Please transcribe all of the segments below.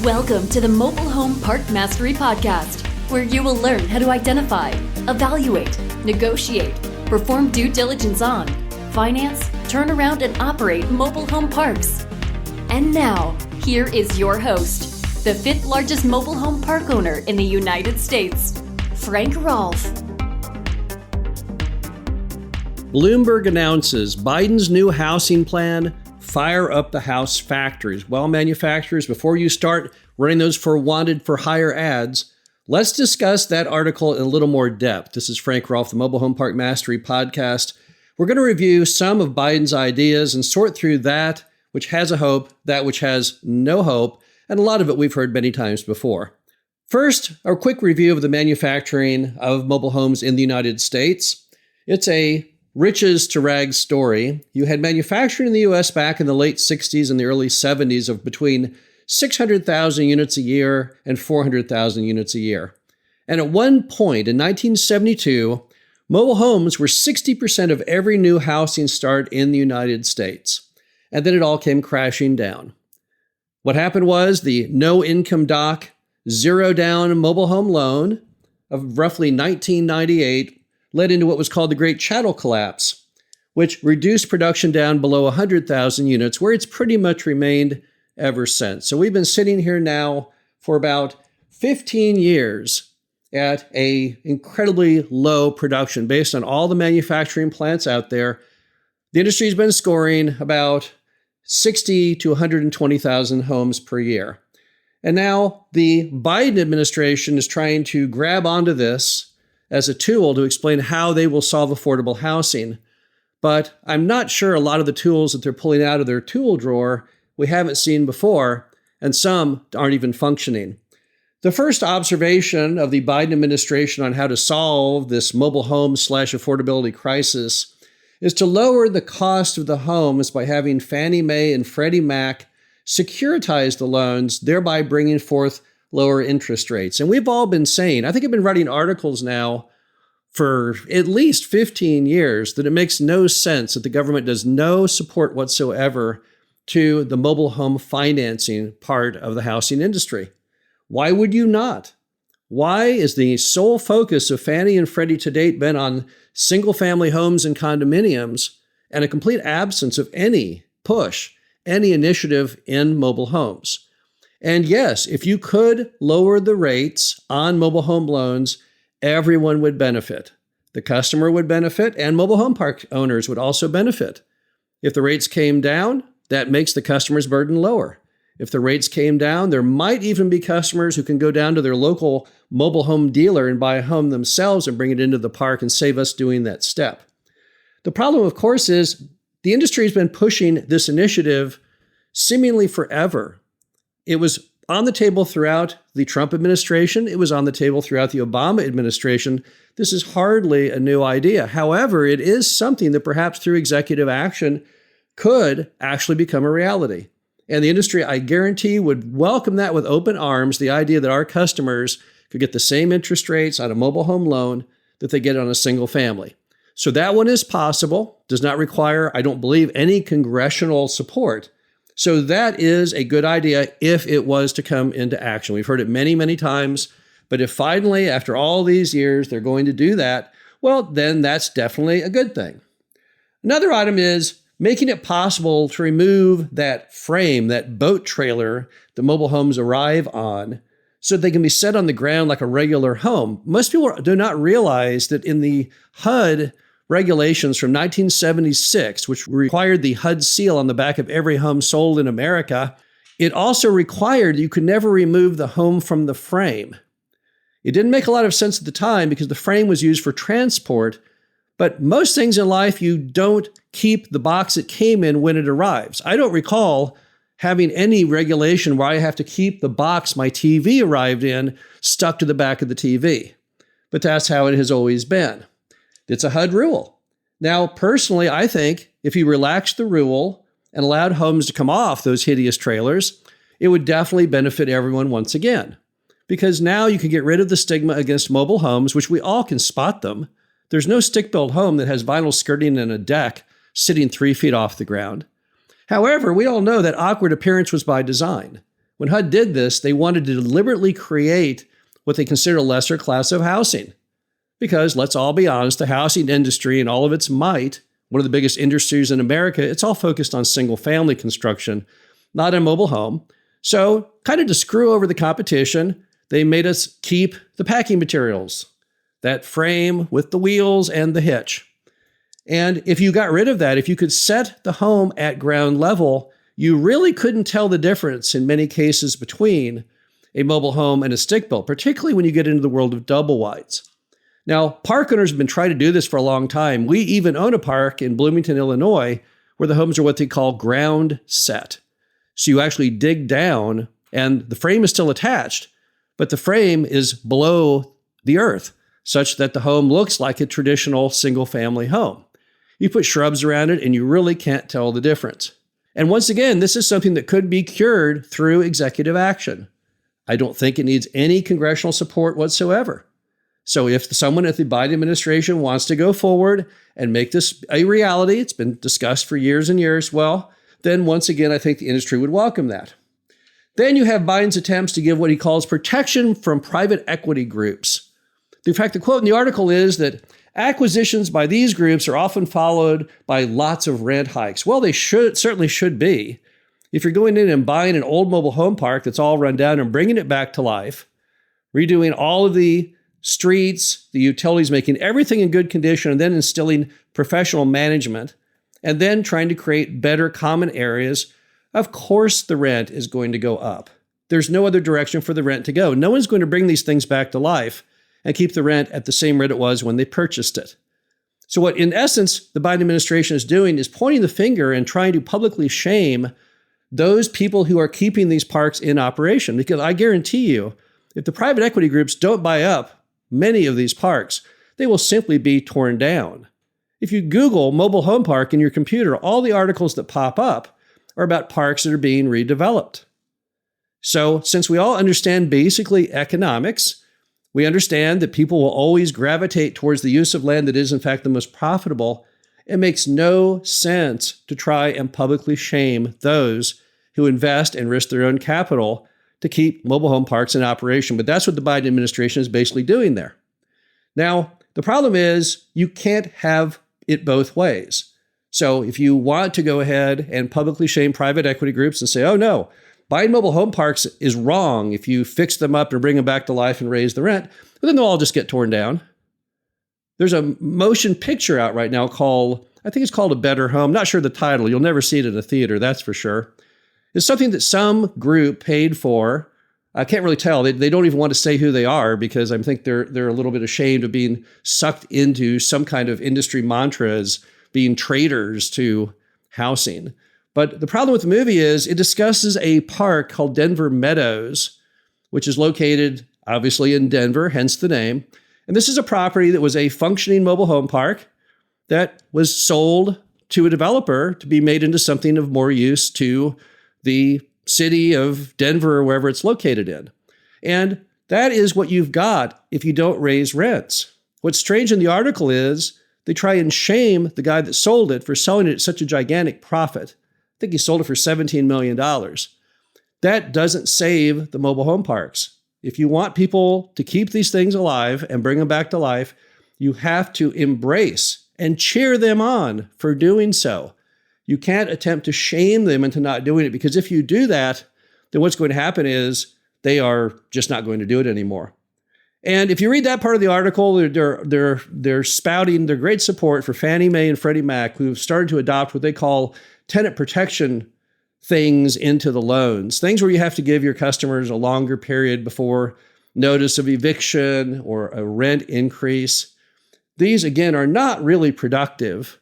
Welcome to the Mobile Home Park Mastery Podcast, where you will learn how to identify, evaluate, negotiate, perform due diligence on, finance, turn around, and operate mobile home parks. And now, here is your host, the fifth largest mobile home park owner in the United States, Frank Rolfe. Bloomberg announces Biden's new housing plan, fire up the house factories. Well, manufacturers, before you start running those for wanted for hire ads, let's discuss that article in a little more depth. This is Frank Rolfe, the Mobile Home Park Mastery Podcast. We're going to review some of Biden's ideas and sort through that which has a hope, that which has no hope, and a lot of it we've heard many times before. First, a quick review of the manufacturing of mobile homes in the United States. It's a riches to rags story. You had manufacturing in the U.S. back in the late 60s and the early 70s of between 600,000 units a year and 400,000 units a year. And at one point in 1972, mobile homes were 60% of every new housing start in the United States. And then it all came crashing down. What happened was the no-income doc, zero-down mobile home loan of roughly 1998 led into what was called the Great Chattel Collapse, which reduced production down below 100,000 units, where it's pretty much remained ever since. So we've been sitting here now for about 15 years at a incredibly low production based on all the manufacturing plants out there. The industry's been scoring about 60 to 120,000 homes per year. And now the Biden administration is trying to grab onto this as a tool to explain how they will solve affordable housing. But I'm not sure a lot of the tools that they're pulling out of their tool drawer we haven't seen before, and some aren't even functioning. The first observation of the Biden administration on how to solve this mobile home / affordability crisis is to lower the cost of the homes by having Fannie Mae and Freddie Mac securitize the loans, thereby bringing forth lower interest rates. And we've all been saying, I think I've been writing articles now for at least 15 years, that it makes no sense that the government does no support whatsoever to the mobile home financing part of the housing industry. Why would you not? Why is the sole focus of Fannie and Freddie to date been on single-family homes and condominiums and a complete absence of any push, any initiative in mobile homes? And yes, if you could lower the rates on mobile home loans, everyone would benefit. The customer would benefit, and mobile home park owners would also benefit. If the rates came down, that makes the customer's burden lower. If the rates came down, there might even be customers who can go down to their local mobile home dealer and buy a home themselves and bring it into the park and save us doing that step. The problem, of course, is the industry has been pushing this initiative seemingly forever. It was on the table throughout the Trump administration. It was on the table throughout the Obama administration. This is hardly a new idea. However, it is something that perhaps through executive action could actually become a reality. And the industry, I guarantee, would welcome that with open arms, the idea that our customers could get the same interest rates on a mobile home loan that they get on a single family. So that one is possible, does not require, I don't believe, any congressional support. So that is a good idea if it was to come into action. We've heard it many, many times, but if finally, after all these years, they're going to do that, well, then that's definitely a good thing. Another item is making it possible to remove that frame, that boat trailer the mobile homes arrive on, so they can be set on the ground like a regular home. Most people do not realize that in the HUD regulations from 1976, which required the HUD seal on the back of every home sold in America, it also required you could never remove the home from the frame. It didn't make a lot of sense at the time because the frame was used for transport, but most things in life, you don't keep the box it came in when it arrives. I don't recall having any regulation where I have to keep the box my TV arrived in stuck to the back of the TV. But that's how it has always been. It's a HUD rule. Now, personally, I think if you relaxed the rule and allowed homes to come off those hideous trailers, it would definitely benefit everyone once again. Because now you can get rid of the stigma against mobile homes, which we all can spot them. There's no stick-built home that has vinyl skirting and a deck sitting 3 feet off the ground. However, we all know that awkward appearance was by design. When HUD did this, they wanted to deliberately create what they consider a lesser class of housing. Because let's all be honest, the housing industry in all of its might, one of the biggest industries in America, it's all focused on single family construction, not a mobile home. So kind of to screw over the competition, they made us keep the packing materials, that frame with the wheels and the hitch. And if you got rid of that, if you could set the home at ground level, you really couldn't tell the difference in many cases between a mobile home and a stick built, particularly when you get into the world of double wides. Now, park owners have been trying to do this for a long time. We even own a park in Bloomington, Illinois, where the homes are what they call ground set. So you actually dig down and the frame is still attached, but the frame is below the earth, such that the home looks like a traditional single-family home. You put shrubs around it and you really can't tell the difference. And once again, this is something that could be cured through executive action. I don't think it needs any congressional support whatsoever. So if someone at the Biden administration wants to go forward and make this a reality, it's been discussed for years and years, well, then once again, I think the industry would welcome that. Then you have Biden's attempts to give what he calls protection from private equity groups. In fact, the quote in the article is that acquisitions by these groups are often followed by lots of rent hikes. Well, they certainly should be. If you're going in and buying an old mobile home park that's all run down and bringing it back to life, redoing all of the streets, the utilities, making everything in good condition, and then instilling professional management, and then trying to create better common areas, of course the rent is going to go up. There's no other direction for the rent to go. No one's going to bring these things back to life and keep the rent at the same rate it was when they purchased it. So what, in essence, the Biden administration is doing is pointing the finger and trying to publicly shame those people who are keeping these parks in operation. Because I guarantee you, if the private equity groups don't buy up many of these parks, they will simply be torn down. If you Google mobile home park in your computer, all the articles that pop up are about parks that are being redeveloped. So since we all understand basically economics, we understand that people will always gravitate towards the use of land that is in fact the most profitable. It makes no sense to try and publicly shame those who invest and risk their own capital to keep mobile home parks in operation. But that's what the Biden administration is basically doing there. Now, the problem is you can't have it both ways. So if you want to go ahead and publicly shame private equity groups and say, oh no, buying mobile home parks is wrong if you fix them up and bring them back to life and raise the rent, but then they'll all just get torn down. There's a motion picture out right now called, I think it's called A Better Home. Not sure the title. You'll never see it in a theater, that's for sure. It's something that some group paid for. I can't really tell. They don't even want to say who they are because I think they're a little bit ashamed of being sucked into some kind of industry mantra as being traitors to housing. But the problem with the movie is it discusses a park called Denver Meadows, which is located obviously in Denver, hence the name. And this is a property that was a functioning mobile home park that was sold to a developer to be made into something of more use to the city of Denver or wherever it's located in. And that is what you've got if you don't raise rents. What's strange in the article is they try and shame the guy that sold it for selling it at such a gigantic profit. I think he sold it for $17 million. That doesn't save the mobile home parks. If you want people to keep these things alive and bring them back to life, you have to embrace and cheer them on for doing so. You can't attempt to shame them into not doing it, because if you do that, then what's going to happen is they are just not going to do it anymore. And if you read that part of the article, they're spouting their great support for Fannie Mae and Freddie Mac, who've started to adopt what they call tenant protection things into the loans, things where you have to give your customers a longer period before notice of eviction or a rent increase. These, again, are not really productive.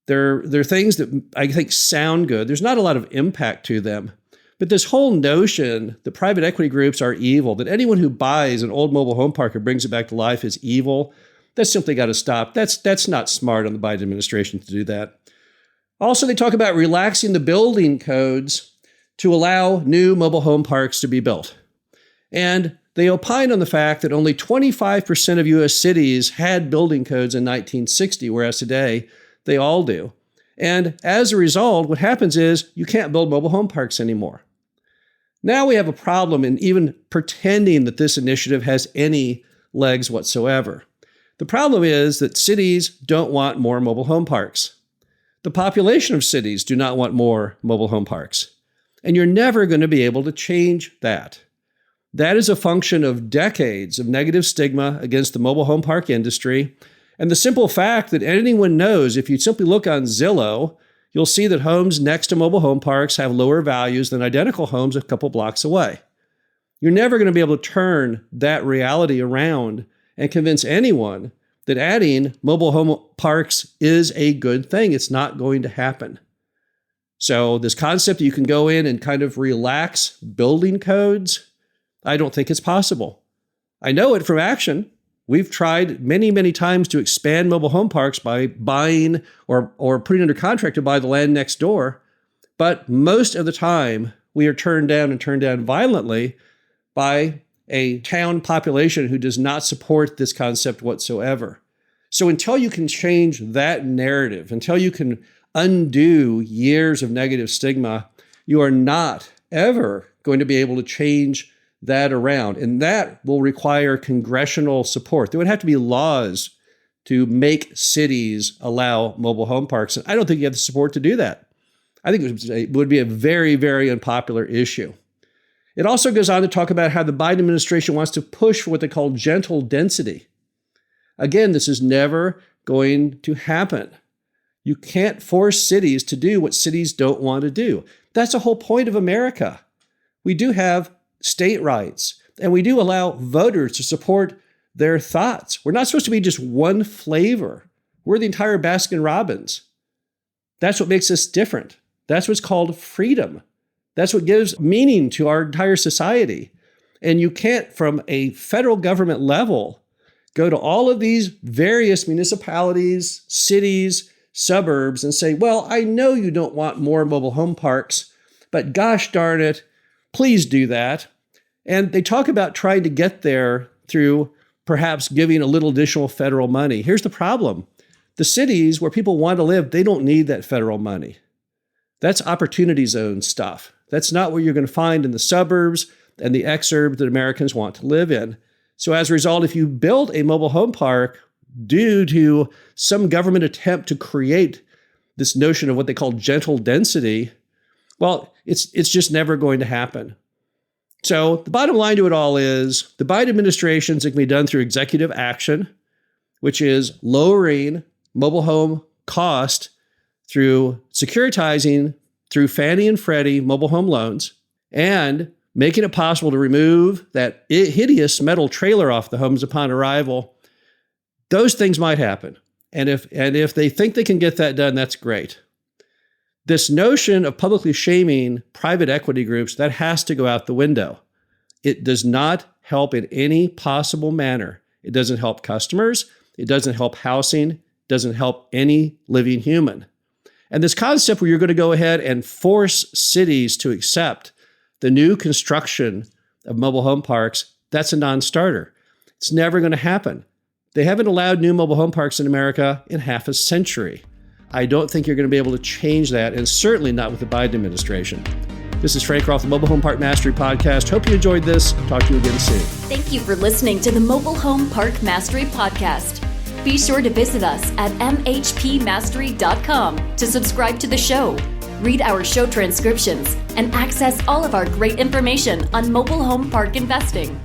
They're things that I think sound good. There's not a lot of impact to them. But this whole notion that private equity groups are evil, that anyone who buys an old mobile home park and brings it back to life is evil, that's simply got to stop. That's not smart on the Biden administration to do that. Also, they talk about relaxing the building codes to allow new mobile home parks to be built. And they opine on the fact that only 25% of U.S. cities had building codes in 1960, whereas today they all do. And as a result, what happens is you can't build mobile home parks anymore. Now we have a problem in even pretending that this initiative has any legs whatsoever. The problem is that cities don't want more mobile home parks. The population of cities do not want more mobile home parks. And you're never going to be able to change that. That is a function of decades of negative stigma against the mobile home park industry, and the simple fact that anyone knows, if you simply look on Zillow, you'll see that homes next to mobile home parks have lower values than identical homes a couple blocks away. You're never going to be able to turn that reality around and convince anyone that adding mobile home parks is a good thing. It's not going to happen. So this concept that you can go in and kind of relax building codes, I don't think it's possible. I know it from action. We've tried many, many times to expand mobile home parks by buying or putting under contract to buy the land next door. But most of the time, we are turned down violently by a town population who does not support this concept whatsoever. So until you can change that narrative, until you can undo years of negative stigma, you are not ever going to be able to change that around. And that will require congressional support. There would have to be laws to make cities allow mobile home parks. And I don't think you have the support to do that. I think it would be a very, very unpopular issue. It also goes on to talk about how the Biden administration wants to push for what they call gentle density. Again, this is never going to happen. You can't force cities to do what cities don't want to do. That's the whole point of America. We do have state rights, and we do allow voters to support their thoughts. We're not supposed to be just one flavor. We're the entire Baskin Robbins. That's what makes us different. That's what's called freedom. That's what gives meaning to our entire society. And you can't, from a federal government level, go to all of these various municipalities, cities, suburbs, and say, well, I know you don't want more mobile home parks, but gosh darn it, please do that. And they talk about trying to get there through perhaps giving a little additional federal money. Here's the problem. The cities where people want to live, they don't need that federal money. That's opportunity zone stuff. That's not what you're going to find in the suburbs and the exurbs that Americans want to live in. So as a result, if you build a mobile home park due to some government attempt to create this notion of what they call gentle density, well, it's just never going to happen. So the bottom line to it all is the Biden administration is going to be done through executive action, which is lowering mobile home cost through securitizing through Fannie and Freddie mobile home loans and making it possible to remove that hideous metal trailer off the homes upon arrival. Those things might happen. And if they think they can get that done, that's great. This notion of publicly shaming private equity groups, that has to go out the window. It does not help in any possible manner. It doesn't help customers. It doesn't help housing. It doesn't help any living human. And this concept where you're going to go ahead and force cities to accept the new construction of mobile home parks, that's a non-starter. It's never going to happen. They haven't allowed new mobile home parks in America in half a century. I don't think you're going to be able to change that, and certainly not with the Biden administration. This is Frank Rolfe, the Mobile Home Park Mastery Podcast. Hope you enjoyed this. Talk to you again soon. Thank you for listening to the Mobile Home Park Mastery Podcast. Be sure to visit us at mhpmastery.com to subscribe to the show, read our show transcriptions, and access all of our great information on mobile home park investing.